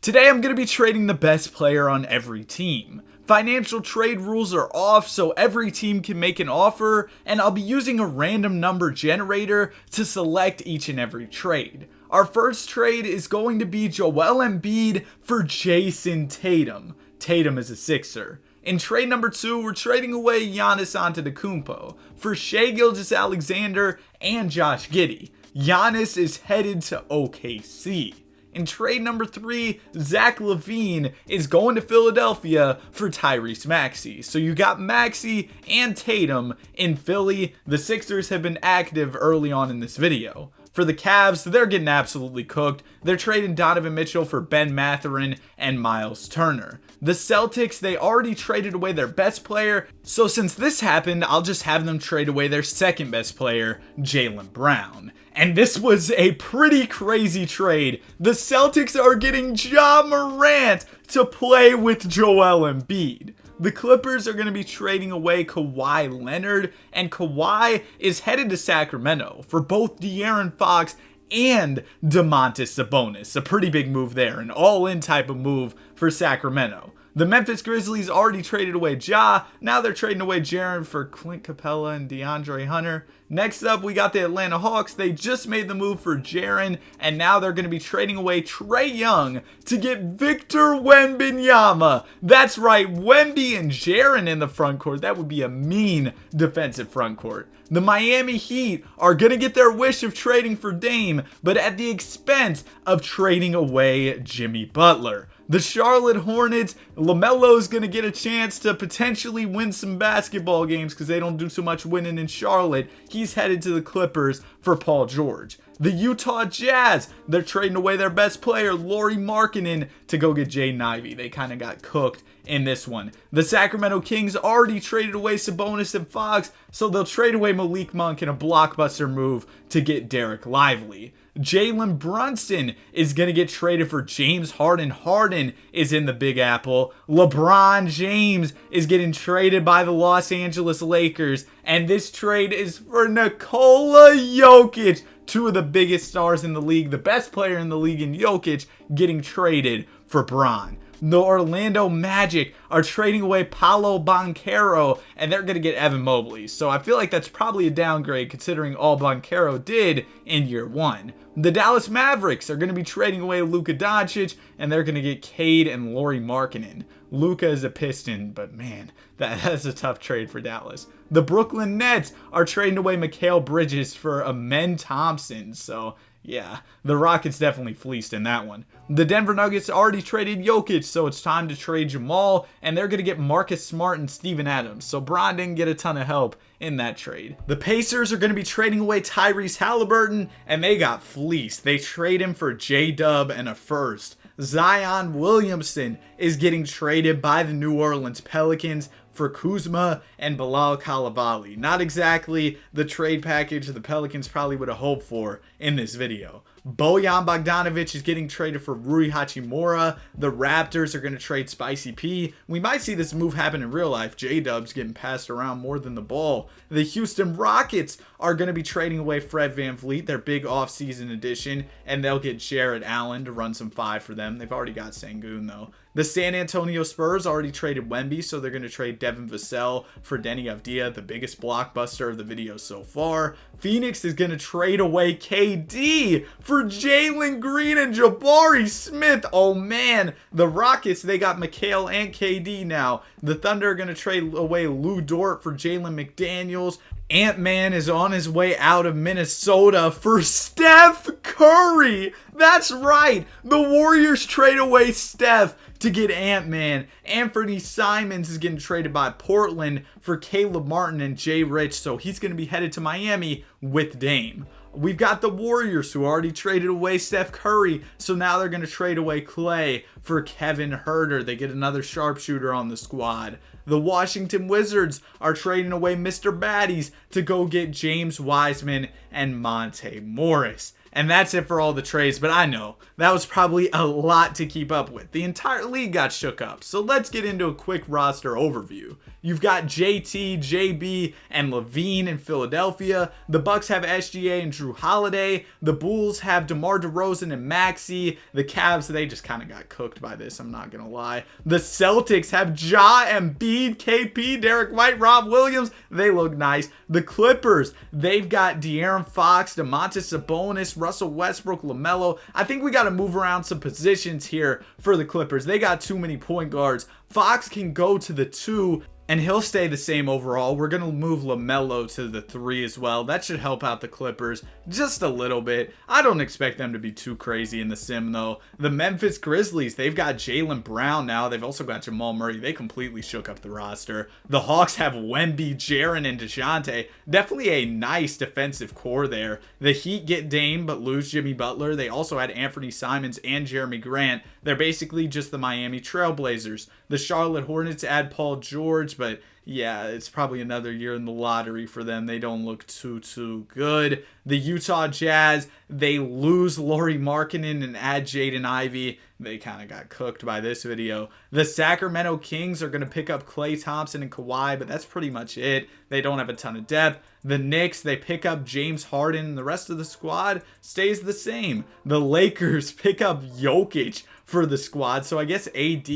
Today I'm going to be trading the best player on every team. Financial trade rules are off, so every team can make an offer, and I'll be using a random number generator to select each and every trade. Our first trade is going to be Joel Embiid for Jason Tatum. Tatum is a Sixer. In trade number 2, we're trading away Giannis Antetokounmpo for Shai Gilgeous-Alexander and Josh Giddey. Giannis is headed to OKC. In trade number 3, Zach LaVine is going to Philadelphia for Tyrese Maxey. So you got Maxey and Tatum in Philly. The Sixers have been active early on in this video. For the Cavs, they're getting absolutely cooked. They're trading Donovan Mitchell for Ben Mathurin and Miles Turner. The Celtics, they already traded away their best player. So since this happened, I'll just have them trade away their second best player, Jaylen Brown. And this was a pretty crazy trade. The Celtics are getting Ja Morant to play with Joel Embiid. The Clippers are going to be trading away Kawhi Leonard, and Kawhi is headed to Sacramento for both De'Aaron Fox and Domantas Sabonis. A pretty big move there, an all-in type of move for Sacramento. The Memphis Grizzlies already traded away Ja. Now they're trading away Jaren for Clint Capella and DeAndre Hunter. Next up, we got the Atlanta Hawks. They just made the move for Jaren, and now they're going to be trading away Trae Young to get Victor Wembanyama. That's right, Wemby and Jaren in the front court. That would be a mean defensive front court. The Miami Heat are going to get their wish of trading for Dame, but at the expense of trading away Jimmy Butler. The Charlotte Hornets, LaMelo's going to get a chance to potentially win some basketball games because they don't do so much winning in Charlotte. He's headed to the Clippers for Paul George. The Utah Jazz, they're trading away their best player, Lauri Markkanen, to go get Jaden Ivey. They kind of got cooked in this one. The Sacramento Kings already traded away Sabonis and Fox, so they'll trade away Malik Monk in a blockbuster move to get Derek Lively. Jalen Brunson is going to get traded for James Harden. Harden is in the Big Apple. LeBron James is getting traded by the Los Angeles Lakers. And this trade is for Nikola Jokic, two of the biggest stars in the league, the best player in the league in Jokic, getting traded for Bron. The Orlando Magic are trading away Paolo Banchero, and they're going to get Evan Mobley. So I feel like that's probably a downgrade considering all Banchero did in year 1. The Dallas Mavericks are going to be trading away Luka Doncic, and they're going to get Cade and Lauri Markkanen. Luka is a Piston, but man, that's a tough trade for Dallas. The Brooklyn Nets are trading away Mikal Bridges for Amen Thompson, so yeah, the Rockets definitely fleeced in that one. The Denver Nuggets already traded Jokic, so it's time to trade Jamal, and they're going to get Marcus Smart and Steven Adams, so Bron didn't get a ton of help in that trade. The Pacers are going to be trading away Tyrese Halliburton, and they got fleeced. They trade him for J-Dub and a first. Zion Williamson is getting traded by the New Orleans Pelicans for Kuzma and Bilal Coulibaly. Not exactly the trade package the Pelicans probably would have hoped for in this video. Bojan Bogdanovic is getting traded for Rui Hachimura. The Raptors are going to trade Spicy P. We might see this move happen in real life. J-Dub's getting passed around more than the ball. The Houston Rockets are going to be trading away Fred VanVleet, their big offseason addition, and they'll get Jarrett Allen to run some 5 for them. They've already got Sengun, though. The San Antonio Spurs already traded Wemby, so they're going to trade Devin Vassell for Denny Avdia, the biggest blockbuster of the video so far. Phoenix is going to trade away KD for Jalen Green and Jabari Smith. Oh man, the Rockets, they got Mikal and KD now. The Thunder are going to trade away Lou Dort for Jalen McDaniels. Ant-Man is on his way out of Minnesota for Steph Curry. That's right. The Warriors trade away Steph to get Ant-Man. Anthony Simons is getting traded by Portland for Caleb Martin and Jay Rich, so he's going to be headed to Miami with Dame. We've got the Warriors who already traded away Steph Curry, so now they're going to trade away Clay for Kevin Huerter. They get another sharpshooter on the squad. The Washington Wizards are trading away Mr. Baddies to go get James Wiseman and Monte Morris. And that's it for all the trades, but I know that was probably a lot to keep up with. The entire league got shook up, so let's get into a quick roster overview. You've got JT, JB, and Levine in Philadelphia. The Bucks have SGA and Drew Holiday. The Bulls have DeMar DeRozan and Maxey. The Cavs, they just kind of got cooked by this, I'm not going to lie. The Celtics have Ja, Embiid, KP, Derek White, Rob Williams. They look nice. The Clippers, they've got De'Aaron Fox, Domantas Sabonis, Russell Westbrook, LaMelo. I think we got to move around some positions here for the Clippers. They got too many point guards. Fox can go to the 2, and he'll stay the same overall. We're going to move LaMelo to the 3 as well. That should help out the Clippers just a little bit. I don't expect them to be too crazy in the sim, though. The Memphis Grizzlies, they've got Jaylen Brown now. They've also got Jamal Murray. They completely shook up the roster. The Hawks have Wemby, Jaren, and DeJounte. Definitely a nice defensive core there. The Heat get Dame, but lose Jimmy Butler. They also had Anthony Simons and Jeremy Grant. They're basically just the Miami Trailblazers. The Charlotte Hornets add Paul George, but yeah, it's probably another year in the lottery for them. They don't look too good. The Utah Jazz, they lose Lauri Markkanen and add Jaden Ivey. They kind of got cooked by this video. The Sacramento Kings are going to pick up Klay Thompson and Kawhi, but that's pretty much it. They don't have a ton of depth. The Knicks, they pick up James Harden, and the rest of the squad stays the same. The Lakers pick up Jokic for the squad, so I guess AD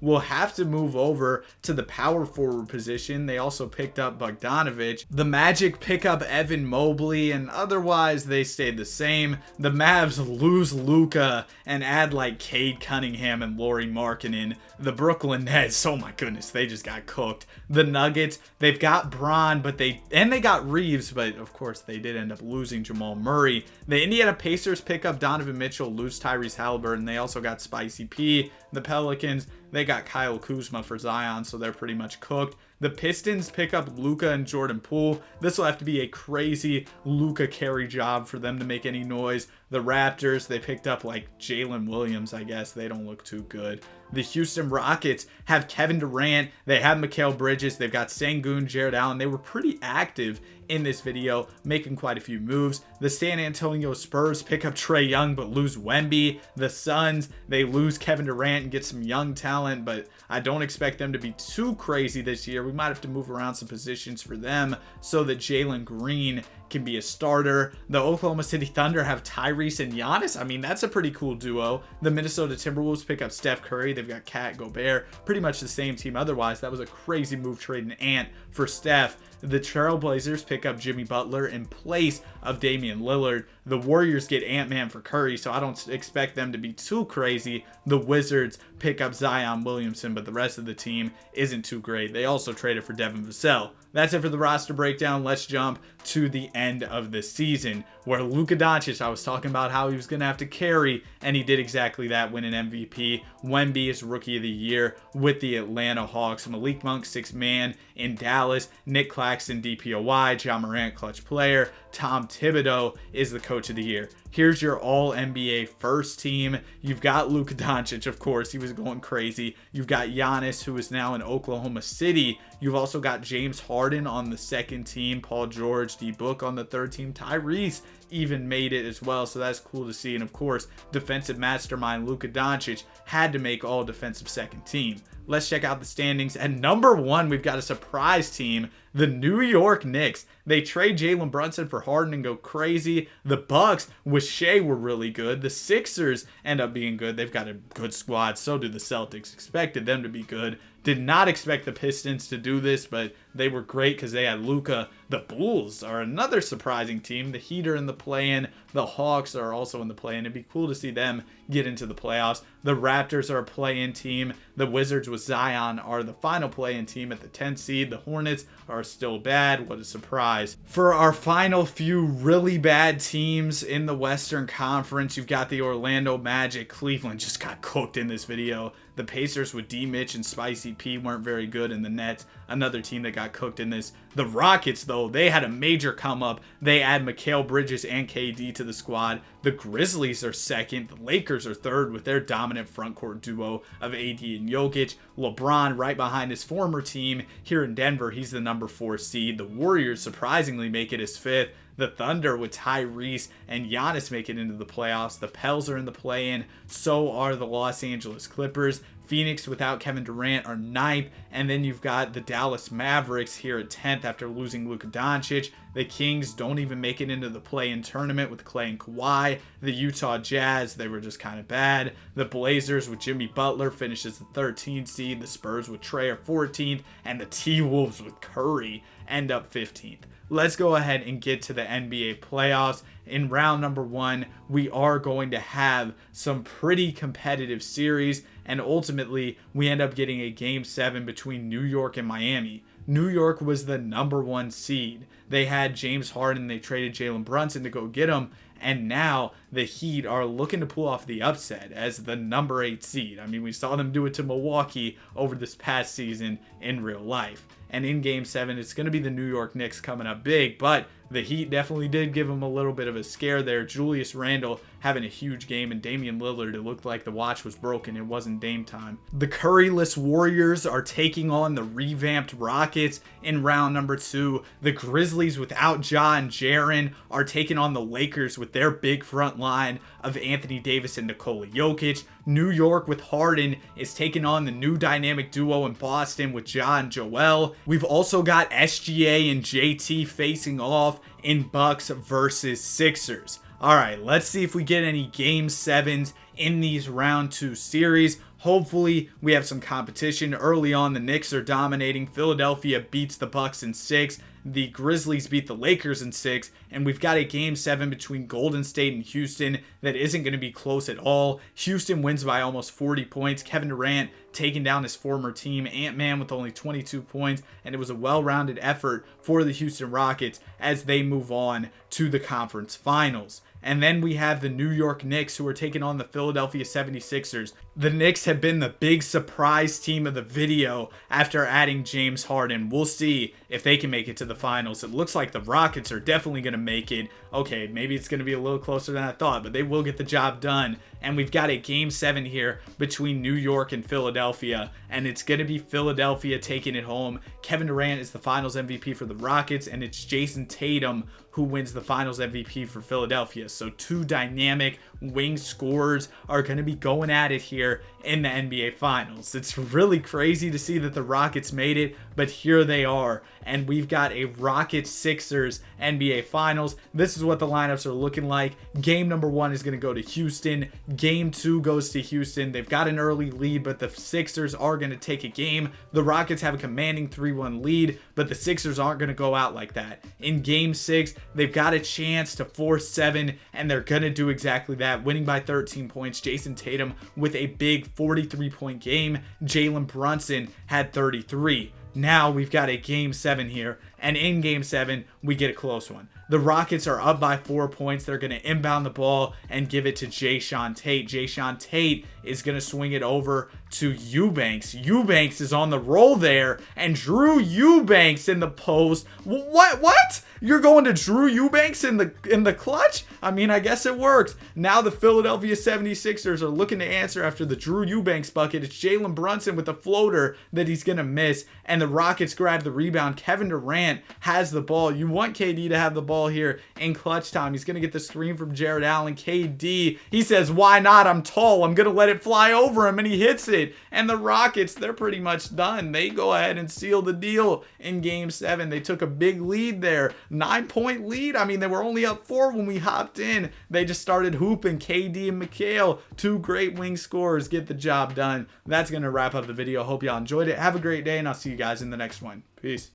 will have to move over to the power forward position. They also picked up Bogdanovic. The Magic pick up Evan Mobley, and otherwise they stayed the same. The Mavs lose Luka and add like Cade Cunningham and Lauri Markkanen. The Brooklyn Nets, oh my goodness, they just got cooked. The Nuggets, they've got Bron, but they got Reeves, but of course they did end up losing Jamal Murray. The Indiana Pacers pick up Donovan Mitchell, lose Tyrese Halliburton. They also got Spicy P. The Pelicans, they got Kyle Kuzma for Zion, so they're pretty much cooked. The Pistons pick up Luka and Jordan Poole. This will have to be a crazy Luka carry job for them to make any noise. The Raptors, they picked up like Jalen Williams, I guess. They don't look too good. The Houston Rockets have Kevin Durant. They have Mikal Bridges. They've got Sengun, Jared Allen. They were pretty active in this video, making quite a few moves. The San Antonio Spurs pick up Trae Young but lose Wemby. The Suns, they lose Kevin Durant and get some young talent, but I don't expect them to be too crazy this year. We might have to move around some positions for them so that Jalen Green can be a starter. The Oklahoma City Thunder have Tyrese and Giannis. I mean, that's a pretty cool duo. The Minnesota Timberwolves pick up Steph Curry. They've got Kat Gobert. Pretty much the same team otherwise. That was a crazy move trading Ant for Steph. The Trailblazers pick up Jimmy Butler in place of Damian Lillard. The Warriors get Ant-Man for Curry, so I don't expect them to be too crazy. The Wizards pick up Zion Williamson, but the rest of the team isn't too great. They also traded for Devin Vassell. That's it for the roster breakdown. Let's jump to the end of the season, where Luka Doncic, I was talking about how he was going to have to carry, and he did exactly that, win an MVP. Wemby is Rookie of the Year with the Atlanta Hawks. Malik Monk, 6th man in Dallas. Nick Claxton, DPOY. Ja Morant, clutch player. Tom Thibodeau is the Coach of the Year. Here's your all-NBA first team. You've got Luka Doncic, of course. He was going crazy. You've got Giannis, who is now in Oklahoma City. You've also got James Harden on the second team. Paul George, D Book on the third team. Tyrese even made it as well, so that's cool to see. And of course, defensive mastermind Luka Doncic had to make all defensive second team. Let's check out the standings. At number 1, we've got a surprise team, the New York Knicks. They trade Jalen Brunson for Harden and go crazy. The Bucks with Shea were really good. The Sixers end up being good. They've got a good squad. So do the Celtics. Expected them to be good. Did not expect the Pistons to do this, but they were great because they had Luka. The Bulls are another surprising team. The Heat are in the play-in. The Hawks are also in the play-in. It'd be cool to see them get into the playoffs. The Raptors are a play-in team. The Wizards with Zion are the final play-in team at the 10th seed. The Hornets are still bad. What a surprise. For our final few really bad teams in the Western Conference, you've got the Orlando Magic. Cleveland just got cooked in this video. The Pacers with D. Mitch and Spicy P weren't very good in the Nets. Another team that got cooked in this. The Rockets, though, they had a major come up. They add Mikal Bridges and KD to the squad. The Grizzlies are second. The Lakers are third with their dominant front court duo of AD and Jokic. LeBron right behind his former team here in Denver. He's the number 4 seed. The Warriors surprisingly make it as 5th. The Thunder with Tyrese and Giannis make it into the playoffs. The Pels are in the play-in. So are the Los Angeles Clippers. Phoenix without Kevin Durant are 9th. And then you've got the Dallas Mavericks here at 10th after losing Luka Doncic. The Kings don't even make it into the play-in tournament with Klay and Kawhi. The Utah Jazz, they were just kind of bad. The Blazers with Jimmy Butler finishes the 13th seed. The Spurs with Trae are 14th. And the T-Wolves with Curry end up 15th. Let's go ahead and get to the NBA playoffs. In round number 1, we are going to have some pretty competitive series, and ultimately we end up getting a game 7 between New York and Miami. New York was the number 1 seed. They had James Harden, they traded Jalen Brunson to go get him, and now the Heat are looking to pull off the upset as the number 8 seed. I mean, we saw them do it to Milwaukee over this past season in real life. And in Game 7, it's going to be the New York Knicks coming up big, but the Heat definitely did give them a little bit of a scare there. Julius Randle having a huge game, and Damian Lillard, it looked like the watch was broken. It wasn't Dame time. The Curryless Warriors are taking on the revamped Rockets in round number 2. The Grizzlies without Ja and Jaren are taking on the Lakers with their big front line of Anthony Davis and Nikola Jokic. New York with Harden is taking on the new dynamic duo in Boston with Ja and Joel. We've also got SGA and JT facing off in Bucks versus Sixers. All right, let's see if we get any game 7s in these round 2 series. Hopefully we have some competition. Early on, the Knicks are dominating. Philadelphia beats the Bucks in 6. The Grizzlies beat the Lakers in 6. And we've got a game 7 between Golden State and Houston that isn't going to be close at all. Houston wins by almost 40 points. Kevin Durant taking down his former team. Ant-Man with only 22 points. And it was a well-rounded effort for the Houston Rockets as they move on to the conference finals. And then we have the New York Knicks who are taking on the Philadelphia 76ers. The Knicks have been the big surprise team of the video after adding James Harden. We'll see if they can make it to the finals. It looks like the Rockets are definitely going to make it. Okay, maybe it's going to be a little closer than I thought, but they will get the job done. And we've got a game 7 here between New York and Philadelphia, and it's going to be Philadelphia taking it home. Kevin Durant is the finals MVP for the Rockets, and it's Jason Tatum who wins the finals MVP for Philadelphia. So 2 dynamic wing scorers are going to be going at it here in the NBA Finals. It's really crazy to see that the Rockets made it, but here they are. And we've got a Rockets-Sixers NBA Finals. This is what the lineups are looking like. Game number 1 is going to go to Houston. Game 2 goes to Houston. They've got an early lead, but the Sixers are going to take a game. The Rockets have a commanding 3-1 lead, but the Sixers aren't going to go out like that. In Game 6, they've got a chance to force 7, and they're going to do exactly that, winning by 13 points. Jason Tatum with a big 43-point game. Jalen Brunson had 33. Now we've got a game 7 here, and in game 7, we get a close one. The Rockets are up by 4 points. They're going to inbound the ball and give it to Jayshawn Tate. Jayshawn Tate is going to swing it over to Eubanks. Eubanks is on the roll there, and Drew Eubanks in the post. What? You're going to Drew Eubanks in the clutch? I mean, I guess it works. Now the Philadelphia 76ers are looking to answer after the Drew Eubanks bucket. It's Jalen Brunson with a floater that he's going to miss, and the Rockets grab the rebound. Kevin Durant has the ball. You want KD to have the ball here in clutch time. He's going to get the screen from Jared Allen. KD, he says, why not? I'm tall. I'm going to let it fly over him, and he hits it. And the Rockets, they're pretty much done. They go ahead and seal the deal in game 7. They took a big lead there. 9-point lead. I mean, they were only up 4 when we hopped in. They just started hooping. KD and Mikal, 2 great wing scorers, get the job done. That's going to wrap up the video. Hope y'all enjoyed it. Have a great day, and I'll see you guys in the next one. Peace.